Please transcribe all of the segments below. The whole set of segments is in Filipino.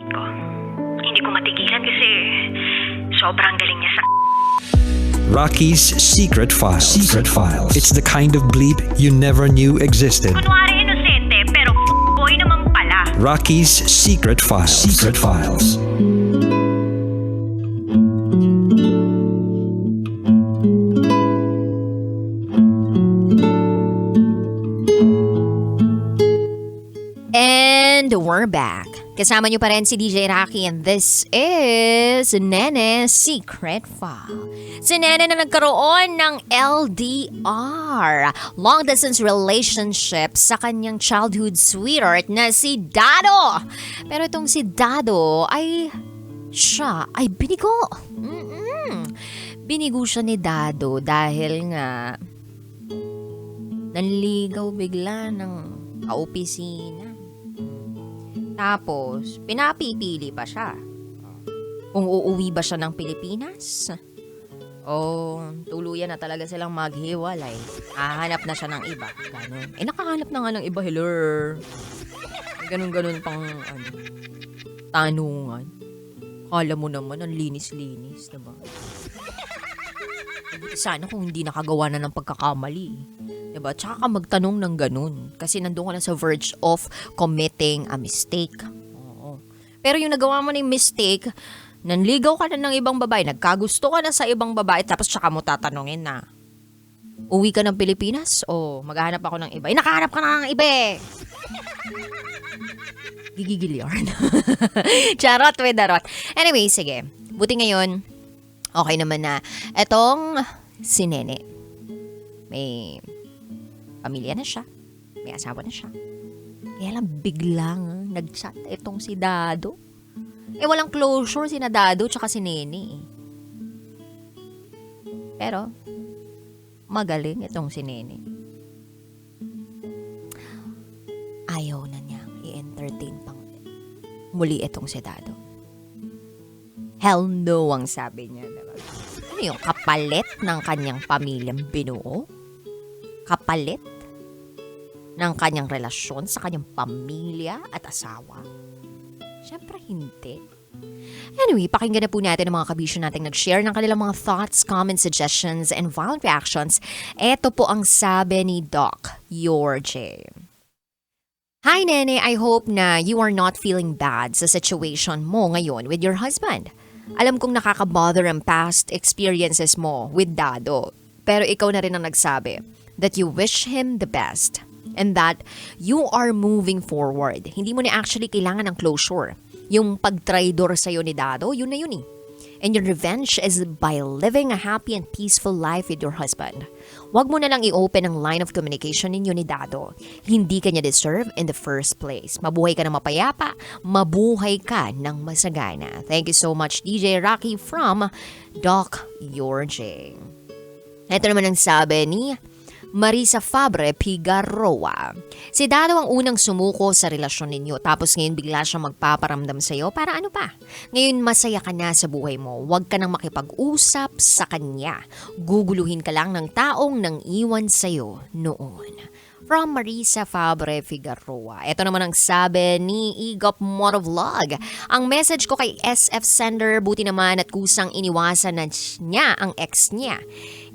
ko. Hindi ko matigilan kasi sobrang galing niya sa... Raqi's Secret Files. Secret Files. It's the kind of bleep you never knew existed. Kunwari inosente pero boy naman pala. Raqi's Secret Files. Secret Files. And we're back. Kasama niyo pa rin si DJ Raqi and this is NENE's Secret File. Si NENE na nagkaroon ng LDR, long distance relationship sa kanyang childhood sweetheart na si Dado. Pero itong si Dado siya ay binigo. Binigo siya ni Dado dahil nga nanligaw bigla ng kaopisina. Tapos, pinapipili pa siya. Kung uuwi ba siya ng Pilipinas? O tuluyan na talaga silang maghiwalay. Hahanap na siya ng iba. Ganun. Nakahanap na nga ng iba, Hiller. Ganun-ganun pang tanungan. Kala mo naman, ang linis-linis, diba? Sana kung hindi nakagawa na ng pagkakamali. Diba? Tsaka ka magtanong ng ganun. Kasi nandun ka na sa verge of committing a mistake. Oo. Pero yung nagawa mo ng mistake, nanligaw ka na ng ibang babae, nagkagusto ka na sa ibang babae, tapos tsaka mo tatanungin na, uwi ka ng Pilipinas o maghahanap ako ng iba? Nakahanap ka na ng iba eh! Gigigil yarn. Charot with the rot. Anyway, sige. Buti ngayon, okay naman na. Etong si Nene. May pamilya na siya. May asawa na siya. Kaya lang biglang nag-chat itong si Dado. Walang closure si na Dado tsaka si Nene. Pero, magaling itong si Nene. Ayaw na niya i-entertain pang muli itong si Dado. Hell no ang sabi niya. Diba? Ano yung kapalit ng kanyang pamilyang binuo? Kapalit ng kanyang relasyon sa kanyang pamilya at asawa? Siyempre hindi. Anyway, pakinggan na po natin ang mga kabisyo nating nag-share ng kanilang mga thoughts, comments, suggestions, and violent reactions. Ito po ang sabi ni Doc Yorje. Hi Nene, I hope na you are not feeling bad sa situation mo ngayon with your husband. Alam kong nakaka-bother ang past experiences mo with Dado. Pero ikaw na rin ang nagsabi that you wish him the best and that you are moving forward. Hindi mo na actually kailangan ng closure. Yung pag-traidor sa'yo ni Dado, yun na yun eh. And your revenge is by living a happy and peaceful life with your husband. Huwag mo na lang i-open ang line of communication ninyo ni Dado. Hindi ka niya deserve in the first place. Mabuhay ka ng mapayapa, mabuhay ka ng masagana. Thank you so much, DJ Raqi from Doc Yorje. Ito naman ang sabi ni Marisa Fabre Pigaroa. Si Dado ang unang sumuko sa relasyon ninyo tapos ngayon bigla siyang magpaparamdam sa'yo para ano pa? Ngayon masaya ka na sa buhay mo. Huwag ka nang makipag-usap sa kanya. Guguluhin ka lang ng taong nang iwan sa'yo noon. From Marisa Fabre Figueroa. Ito naman ang sabi ni Igop Motovlog. Ang message ko kay SF Sender, buti naman at kusang iniwasan na niya ang ex niya.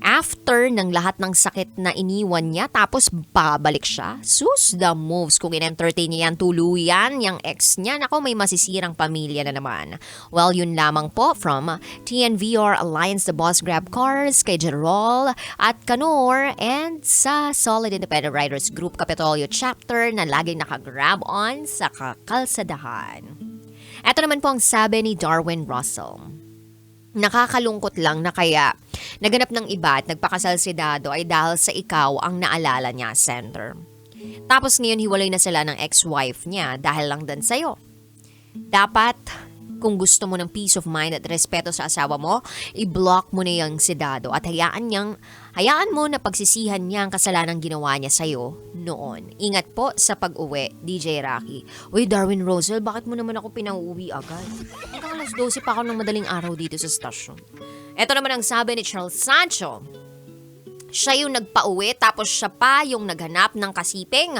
After ng lahat ng sakit na iniwan niya, tapos babalik siya. Sus, the moves. Kung in-entertain niya yan, tuluyan, yung ex niya, nako may masisirang pamilya na naman. Well, yun lamang po from TNVR Alliance The Boss Grab Cars, kay Jerol at Kanor, and sa Solid Independent Riders Group Capitolio Chapter na laging nakagrab on sa kakalsadahan. Ito naman po ang sabi ni Darwin Russell. Nakakalungkot lang na kaya naganap ng iba at nagpakasal si Dado ay dahil sa ikaw ang naalala niya, Sender. Tapos ngayon hiwalay na sila ng ex-wife niya dahil lang din sa'yo. Dapat, kung gusto mo ng peace of mind at respeto sa asawa mo, i-block mo na yung si Dado at hayaan mo na pagsisihan niya ang kasalanang ginawa niya sa'yo noon. Ingat po sa pag-uwi, DJ Raqi. Uy, Darwin Rosel, bakit mo naman ako pinauwi agad? Hanggang alas 12 pa ako ng madaling araw dito sa stasyon. Ito naman ang sabi ni Charles Sancho. Siya yung nagpauwi tapos siya pa yung naghanap ng kasiping.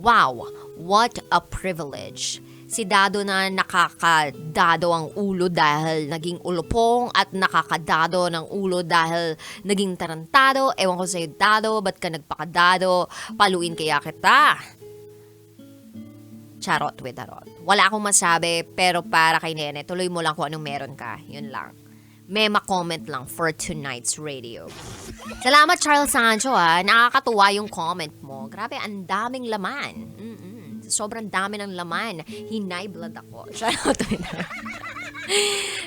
Wow, what a privilege. Si Dado na nakakadado ang ulo dahil naging ulupong at nakakadado ng ulo dahil naging tarantado. Ewan ko sa'yo, Dado, ba't ka nagpakadado? Paluin kaya kita. Charot with arot. Wala akong masabi, pero para kay Nene, tuloy mo lang kung anong meron ka. Yun lang. Mema comment lang for tonight's radio. Salamat, Charles Sancho, ha. Nakakatuwa yung comment mo. Grabe, ang daming laman. Sobrang dami ng laman. Hinay blood ako. Shoutout to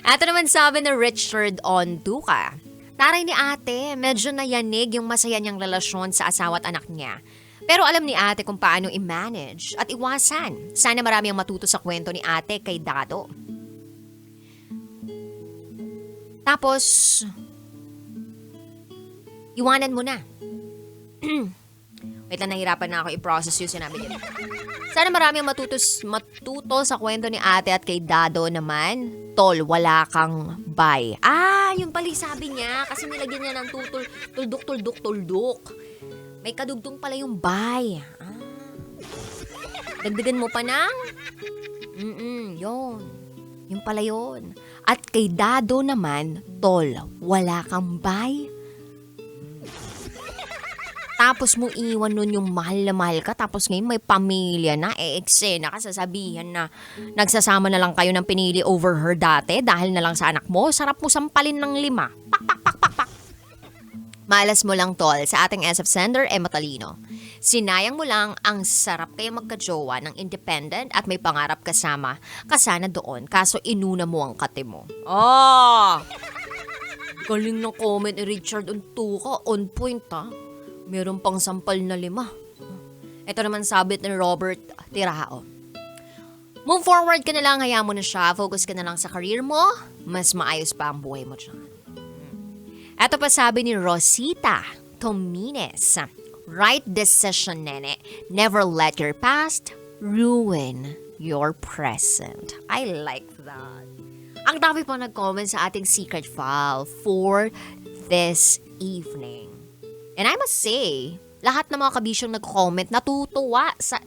Ito naman sabi ni Richard Onduka. Taray ni ate, medyo nayanig yung masaya niyang relasyon sa asawa at anak niya. Pero alam ni ate kung paano i-manage at iwasan. Sana marami ang matuto sa kwento ni ate kay Dado. Tapos, iwanan mo na. Wait lang, nahirapan na ako i-process yung sinabi niya. Sana marami ang matuto sa kwento ni ate at kay Dado naman. Tol, wala kang bye. Yung pala sabi niya. Kasi nilagyan niya ng tuldok. May kadugtong pala yung bye. Dagdagan mo pa ng? Yun. Yung pala yun. At kay Dado naman, tol, wala kang bye. Tapos mo iwan nun yung mahal na mahal ka, tapos ngayon may pamilya na, eksena ka, sasabihan na nagsasama na lang kayo ng pinili over her dati dahil na lang sa anak mo, sarap mo sampalin ng 5. Pak. Malas mo lang, tol, sa ating SF sender, matalino. Sinayang mo lang ang sarap kayo magka-jowa ng independent at may pangarap kasama kasana doon, kaso inuna mo ang kate mo. Galing ng comment ni Richard Untuka, on point ha. Meron pang sampal na 5. Ito naman sabit ni Robert Tirao. Move forward ka na lang, hayaan mo na siya, focus ka na lang sa career mo, mas maayos pa ang buhay mo dyan. Ito pa sabi ni Rosita Tomines. Right decision, Nene. Never let your past ruin your present. I like that. Ang dami pa nag-comment sa ating secret file for this evening. And I must say, lahat ng mga kabisyong nag-comment natutuwa sa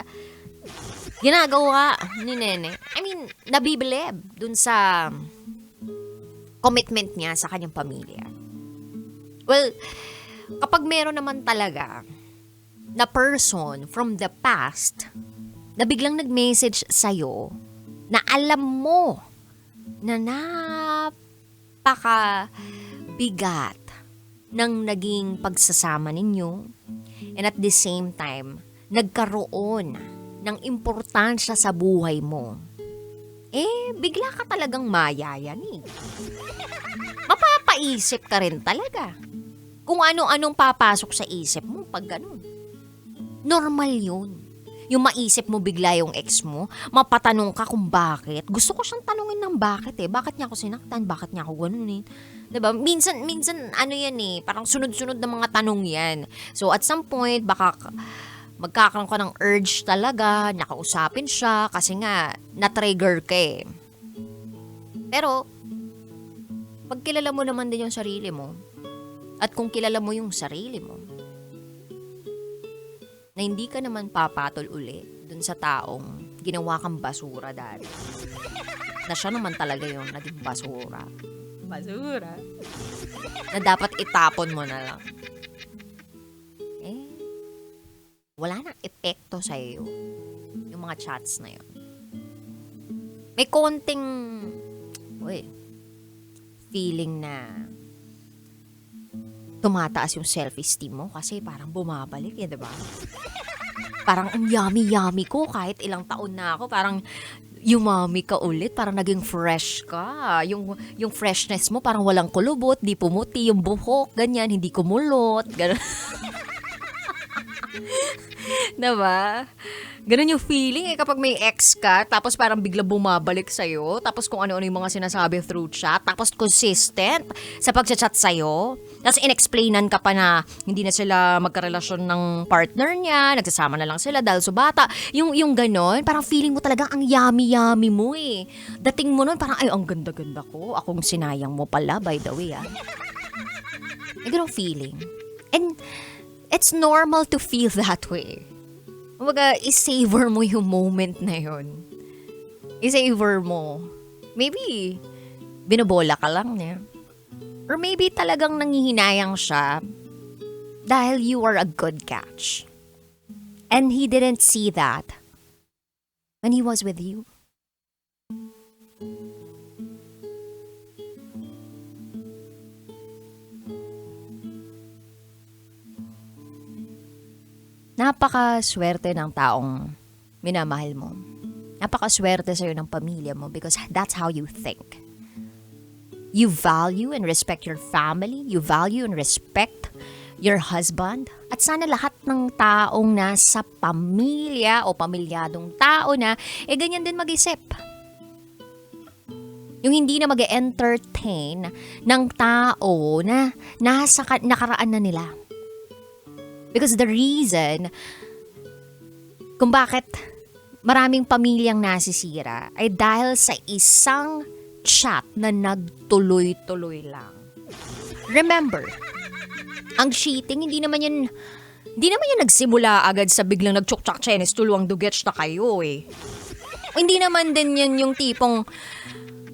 ginagawa ni Nene. I mean, nabibilib dun sa commitment niya sa kanyang pamilya. Well, kapag meron naman talaga na person from the past na biglang nag-message sa'yo na alam mo na napakabigat ng naging pagsasama ninyo and at the same time, nagkaroon ng importansya sa buhay mo, bigla ka talagang mayayanig. Mapapaisip ka rin talaga kung ano-anong papasok sa isip mo pag ganun. Normal yun. Yung maisip mo bigla yung ex mo, mapatanong ka kung bakit. Gusto ko siyang tanungin ng bakit Bakit niya ako sinaktan? Bakit niya ako ganunin? Diba? Minsan, ano yan parang sunod-sunod na mga tanong yan. So, at some point, baka magkakaroon ka ng urge talaga, nakausapin siya, kasi nga, na-trigger ka Pero, pag kilala mo naman din yung sarili mo, at kung kilala mo yung sarili mo, na hindi ka naman papatol uli dun sa taong ginawa kang basura dati. Na siya naman talaga yung naging basura. Basura? Na dapat itapon mo na lang. Wala nang epekto sa iyo yung mga chats na yun. May konting feeling na tumataas yung self-esteem mo kasi parang bumabalik diba? Parang ang yummy ko kahit ilang taon na ako, parang yumami ka ulit, parang naging fresh ka. Yung freshness mo parang walang kulubot, di pumuti yung buhok, ganyan, hindi kumulot, ganun. Diba? Ganun yung feeling kapag may ex ka, tapos parang bigla bumabalik sa'yo, tapos kung ano-ano yung mga sinasabi through chat, tapos consistent sa pag-chat sa'yo, tapos inexplainan ka pa na hindi na sila magkarelasyon ng partner niya, nagsasama na lang sila dahil subata. Yung ganon, parang feeling mo talaga ang yummy mo Dating mo nun, parang ay, ang ganda-ganda ko. Akong sinayang mo pala, by the way ganong feeling. And it's normal to feel that way. Kumbaga, i-savor mo yung moment na yun. I-savor mo. Maybe, binobola ka lang niya. Or maybe talagang nangihinayang siya dahil you are a good catch. And he didn't see that when he was with you. Napakaswerte ng taong minamahal mo. Napakaswerte sa'yo ng pamilya mo because that's how you think. You value and respect your family. You value and respect your husband. At sana lahat ng taong nasa pamilya o pamilyadong tao na, ganyan din mag-isip. Yung hindi na mag-entertain ng tao na nasa nakaraan na nila. Because the reason kung bakit maraming pamilyang nasisira ay dahil sa isang chat na nagtuloy-tuloy lang. Remember, ang cheating, hindi naman yan nagsimula agad sa biglang nagtsuk-tsak chenes, tuluwang dugets na kayo eh. Hindi naman din yan yung tipong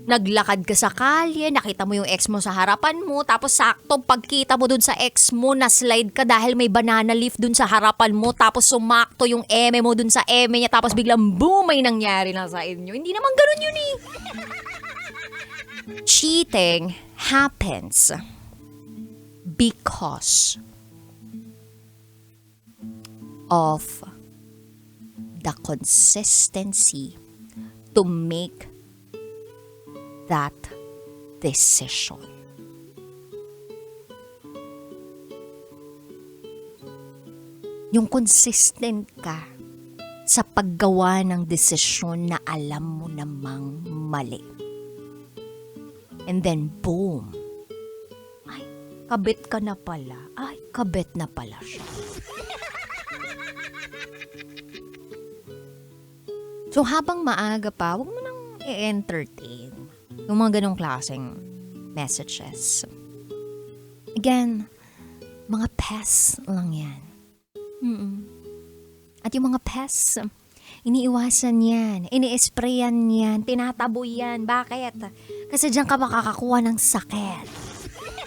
naglakad ka sa kalye, nakita mo yung ex mo sa harapan mo, tapos sakto pagkita mo dun sa ex mo, na-slide ka dahil may banana leaf dun sa harapan mo, tapos sumakto yung eme mo dun sa eme niya, tapos biglang boom, may nangyari na sa inyo. Hindi naman ganun yun eh. Cheating happens because of the consistency to make that decision. Yung consistent ka sa paggawa ng desisyon na alam mo namang mali. And then boom. Ay, kabit ka na pala. Ay, kabit na pala siya. So habang maaga pa, huwag mo nang i-entertain yung mga ganong klaseng messages. Again, mga pests lang yan. At yung mga pests, iniiwasan yan, ini-sprayan yan, tinataboy yan. Bakit? Kasi diyan ka makakakuha ng sakit.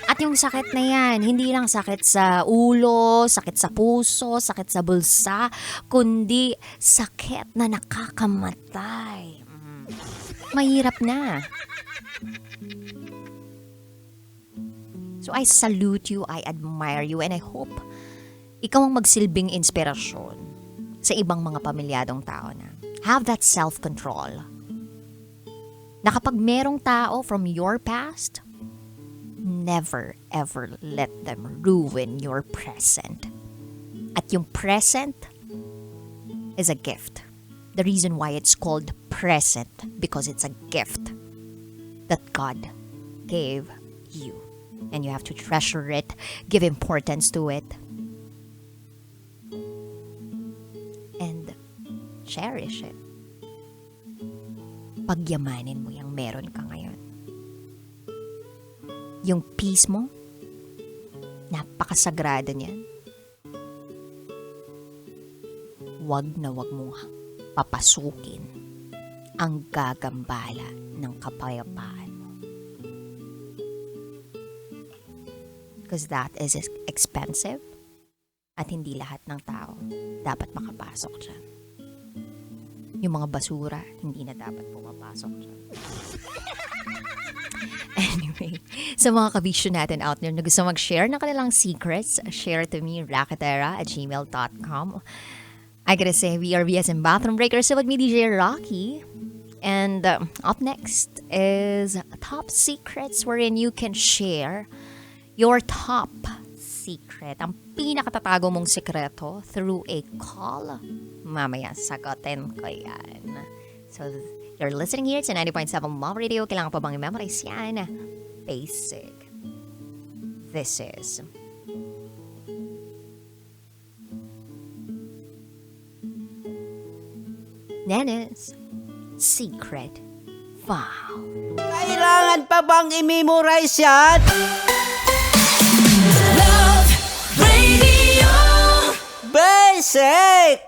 At yung sakit na yan, hindi lang sakit sa ulo, sakit sa puso, sakit sa bulsa, kundi sakit na nakakamatay. Mahirap na. So I salute you, I admire you, and I hope ikaw ang magsilbing inspirasyon sa ibang mga pamilyadong tao na have that self-control. Na kapag merong tao from your past, never ever let them ruin your present. At yung present is a gift. The reason why it's called present, because it's a gift that God gave you. And you have to treasure it, give importance to it, and cherish it. Pagyamanin mo yung meron ka ngayon. Yung peace mo, napakasagrado niyan. Wag na wag mo papasukin ang gagambala ng kapayapaan mo. Because that is expensive at hindi lahat ng tao dapat makapasok dyan. Yung mga basura, hindi na dapat pumapasok dyan. Anyway, sa mga kabisyo natin out there na gusto mag-share ng kanilang secrets, share to me, raqitera@gmail.com. I gotta say, we are BS and Bathroom Breakers. So with me, DJ Raqi. And up next is Top Secrets, wherein you can share your top secret, ang pinakatatago mong sekreto through a call. Mamaya, sagutin ko yan. So, you're listening here to 90.7 Mom Radio. Kailangan pa bang i-memorize yan? Basic. This is Nene's Secret File. Kailangan pa bang i-memorize yan? Love Radio. Basic!